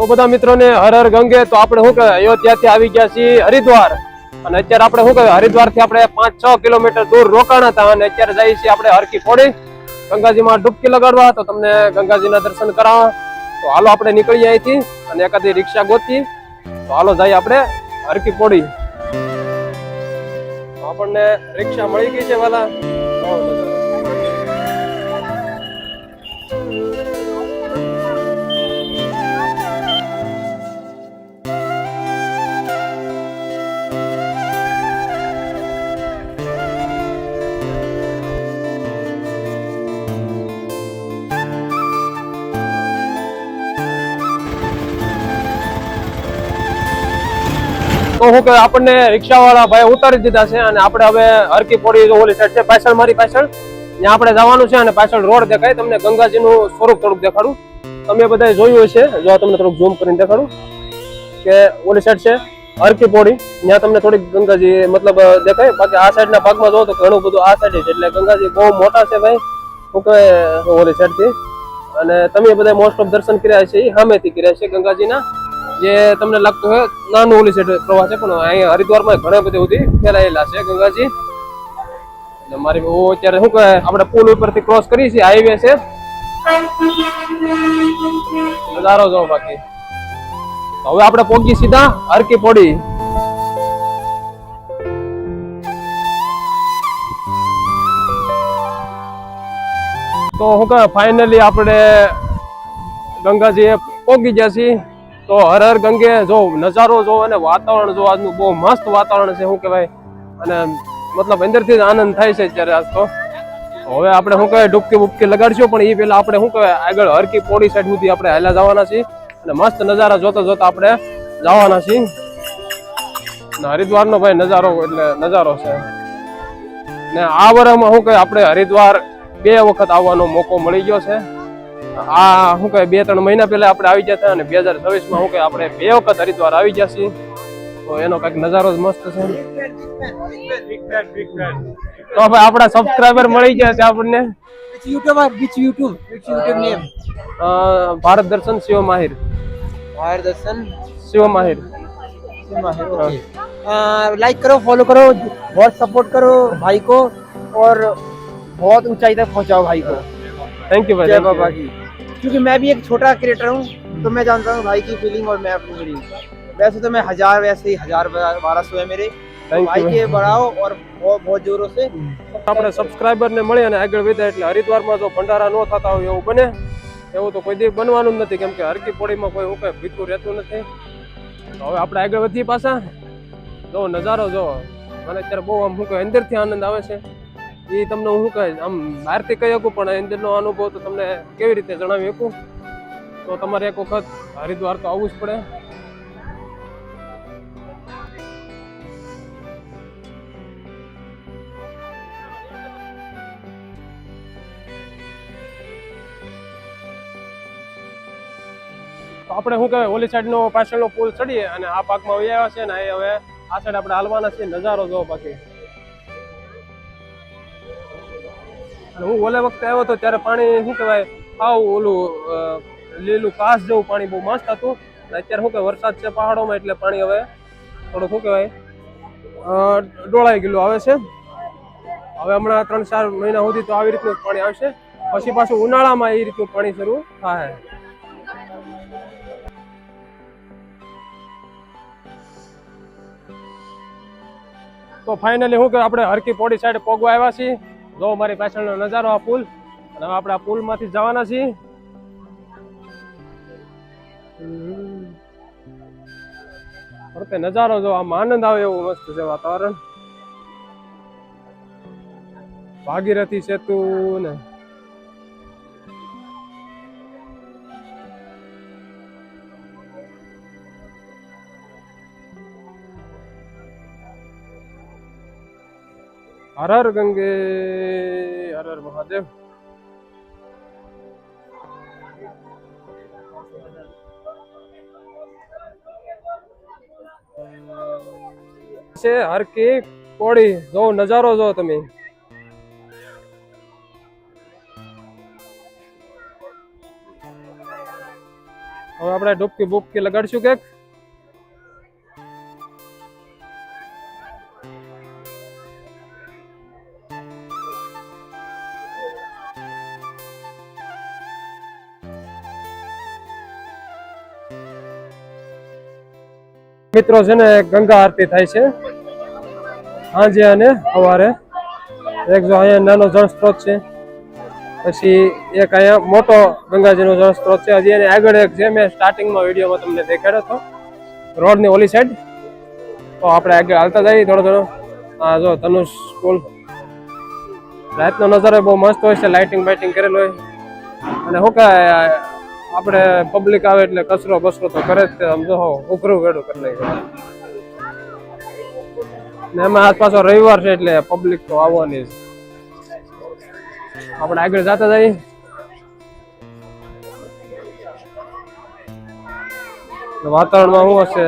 તો બધા મિત્રોને હર હર ગંગે. તો આપણે શું કહેવાય અયોધ્યાથી આવી ગયા છીએ હરિદ્વાર, અને અત્યારે આપણે શું કહેવાય હરિદ્વાર થી આપણે 5-6 કિલોમીટર દૂર રોકાણા હતા, અને અત્યારે જઈએ છીએ આપણે હરકી પોડી ગંગાજીમાં ડૂબકી લગાડવા. તો તમને ગંગાજીના દર્શન કરાવવા. તો હાલો આપણે નીકળીએ અહીંથી અને એકાદી રિક્ષા ગોતી. તો હાલો જઈએ આપણે હરકી પોડી. આપણને રિક્ષા મળી ગઈ છે વાલા. તો હું કે આપણને રિક્ષા વાળા ભાઈ ઉતારી દીધા છે, અને આપણે હવે હરકી પોડી ઓલી સાઈડ છે પાછળ, મારી પાછળ ત્યાં આપણે જવાનું છે. અને પાછળ રોડ દેખાય તમને, ગંગાજીનું સ્વરૂપ થોડુંક દેખાડું. તમે બધા જોયું હશે, જો તમને થોડુંક ઝૂમ કરીને દેખાડું કે ઓલી સાઈડ છે હરકી પોડી, ત્યાં તમને થોડીક ગંગાજી મતલબ દેખાય. બાકી આ સાઈડના ભાગમાં જો તો ઘણું બધું આ સાઈડ છે, એટલે ગંગાજી બહુ મોટા છે ભાઈ. શું કહે ઓલી સાઈડથી, અને તમે બધા મોસ્ટ ઓફ દર્શન કર્યા છે એ સામેથી કર્યા છે ગંગાજીના. જે તમને લાગતું હોય નાનું ઓલી સાઈડ પ્રવાહ છે, પણ અહીંયા હરિદ્વારમાં ઘણા બધી સુધી ફેલાયેલા છે ગંગાજી. મારી અત્યારે શું કહે આપણે પુલ ઉપરથી ક્રોસ કરી છે, હાઈવે છે. નજારો જો બાકી. હવે આપણે પહોંચી સીધા હરકી પોડી. તો શું કહે ફાઇનલી આપણે ગંગાજી પહોંચી ગયા છીએ. તો હર હર ગંગે. જો નજારો જો અને વાતાવરણ જો આજનું બહુ મસ્ત વાતાવરણ છે. શું કહેવાય, અને મતલબ અંદરથી જ આનંદ થાય છે અત્યારે આજ તો. હવે આપણે શું કહેવાય ડૂબકી બુબકી લગાડશું, પણ એ પેલા આપણે શું કહેવાય આગળ હરકી પોડી સાઈડ સુધી આપણે હાલ્યા જવાના છીએ, અને મસ્ત નજારા જોતા જોતા આપણે જવાના છીએ. હરિદ્વારનો ભાઈ નજારો એટલે નજારો છે. ને આ વર્ષમાં શું કહે આપણે હરિદ્વાર 2 વખત આવવાનો મોકો મળી ગયો છે. આ શું કહે 2-3 મહિના પહેલા આપણે આવી ગયા હતા, અને 2026માં શું કહે આપણે 2 વખત હરિદ્વાર આવી ગયા છીએ. તો એનો કઈક નજારો જ મસ્ત છે. તો ભાઈ આપણા સબસ્ક્રાઇબર મળી ગયા છે આપણને. Which YouTube name? ભારત દર્શન શિવ માહિર. भारत दर्शन शिव माहिर. ओके. लाइक करो, फॉलो करो, बहुत सपोर्ट करो भाई को, और बहुत ऊंचाई तक पहुंचाओ भाई को. थैंक यू भाई. जय बाबा की. क्योंकि मैं भी एक छोटा क्रिएटर हूँ, तो मैं जानता हूँ भाई की फीलिंग और मैं अपनी फीलिंग. वैसे तो मैं 1000, वैसे ही 1200 है मेरे. भाई के बढ़ाओ और बहुत जोरों से. આપણે સબસ્ક્રાઇબર ને મળી અને આગળ વધ્યા, એટલે હરિદ્વારમાં જો ભંડારા ન થતા હોય એવું બને, એવું તો કોઈ દી બનવાનું જ નથી, કેમ કે હરકી પોડીમાં કોઈ હું કઈ ભીખું રહેતું નથી. તો હવે આપણે આગળ વધીએ પાછા. જો નજારો જો, મને અત્યારે બહુ આમ શું કહે અંદરથી આનંદ આવે છે. એ તમને હું કહે આમ બહારથી કહી શકું, પણ અંદરનો અનુભવ તો તમને કેવી રીતે જણાવી શકું. તો તમારે એક વખત હરિદ્વાર તો આવવું જ પડે. આપણે શું કહેવાય ઓલી સાઈડ નો પાછળનો પુલ ચડીએ અને આ પાકમાં આવ્યા છે ને હવે આ સાઈડ આપણે હાલવાના છે. નજારો જો બાકી. હું ઓલે વખતે આવ્યો હતો ત્યારે પાણી શું કહેવાય આવ ઓલું લીલું કાસ જેવું પાણી બહુ મસ્ત હતું. અત્યારે શું કહેવાય વરસાદ છે પહાડોમાં, એટલે પાણી હવે થોડું શું કહેવાય ડોળાઈ ગયેલું આવે છે. હવે હમણાં 3-4 મહિના સુધી તો આવી રીતનું પાણી આવશે, પછી પાછું ઉનાળામાં એ રીતનું પાણી શરૂ થાય. તો ફાઇનલી શું કે આપણે હરકી પોડી સાઈડ પોગવા આવ્યા છીએ. જો મારી પાછળનો નજારો આ પુલ, અને હવે આપણે આ પુલ માંથી જવાના છીએ. નજારો જો આમ આનંદ આવે એવું મસ્ત છે વાતાવરણ. ભાગીરથી સેતુ ને હર હર ગંગે, હર હર મહાદેવ. છે હરકી પોડી. જો નજારો જો તમે. હવે આપણે આપણે ડૂબકી બૂબકી લગાડશું કે મિત્રો છે ને ગંગા આરતી થાય છે સાંજે અને સવારે. એક જો અહીંયા નાનો જળ સ્ત્રોત છે, પછી એક અહીંયા મોટો ગંગાજીનો જળ સ્ત્રોત છે. હજી એની આગળ એક છે, મેં સ્ટાર્ટિંગમાં વિડીયોમાં તમને દેખાડ્યો હતો રોડની ઓલી સાઈડ. તો આપણે આગળ હાલતા જઈએ થોડો થોડો. હા જો ધનુષ સ્કૂલ, રાતનો નજારો બહુ મસ્ત હોય છે, લાઇટિંગ બાઇટિંગ કરેલું હોય. અને શું કહે આપણે પબ્લિક આવે એટલે કચરો બસરો તો કરે જ, સમજો ઉઘરું વેડું કરી નાખ્યું. ને એમાં આજ પાછો રવિવાર છે એટલે પબ્લિક તો આવવાની જ. આપણે આગળ જતા જઈએ. વાતાવરણમાં શું હશે,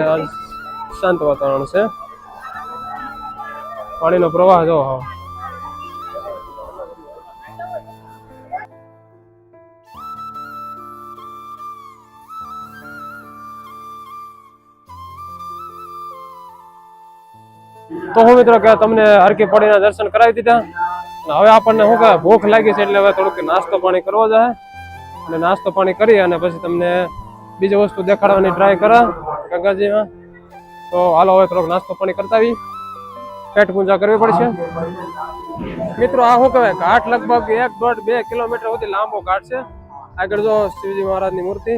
શાંત વાતાવરણ છે. પાણીનો પ્રવાહ જો તો હું મિત્રો કે તમને હરકી પડીના દર્શન કરાવી દીધા. હવે આપણને શું કહે ભૂખ લાગી છે એટલે હવે થોડુંક નાસ્તો પાણી કરવો જોઈએ. અને નાસ્તો પાણી કરી અને પછી તમને બીજી વસ્તુ દેખાડવાની ટ્રાય કરા ગંગાજીમાં. તો હાલો હવે થોડોક નાસ્તો પાણી કરતા આવી, પેટ પૂજા કરવી પડશે. મિત્રો આ શું કહેવાય ઘાટ લગભગ 1.5-2 કિલોમીટર સુધી લાંબો ઘાટ છે. આગળ જો શિવજી મહારાજની મૂર્તિ.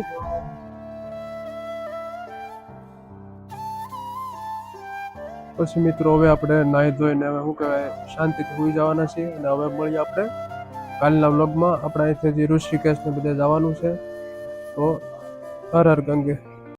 પછી મિત્રો હવે આપણે નાહી ધોઈને હવે શું કહેવાય શાંતિથી સુઈ જવાના છીએ. અને હવે મળીએ આપણે કાલના વ્લોગમાં. આપણે અહીંથી ઋષિકેશ ને બધે જવાનું છે. તો હર હર ગંગે.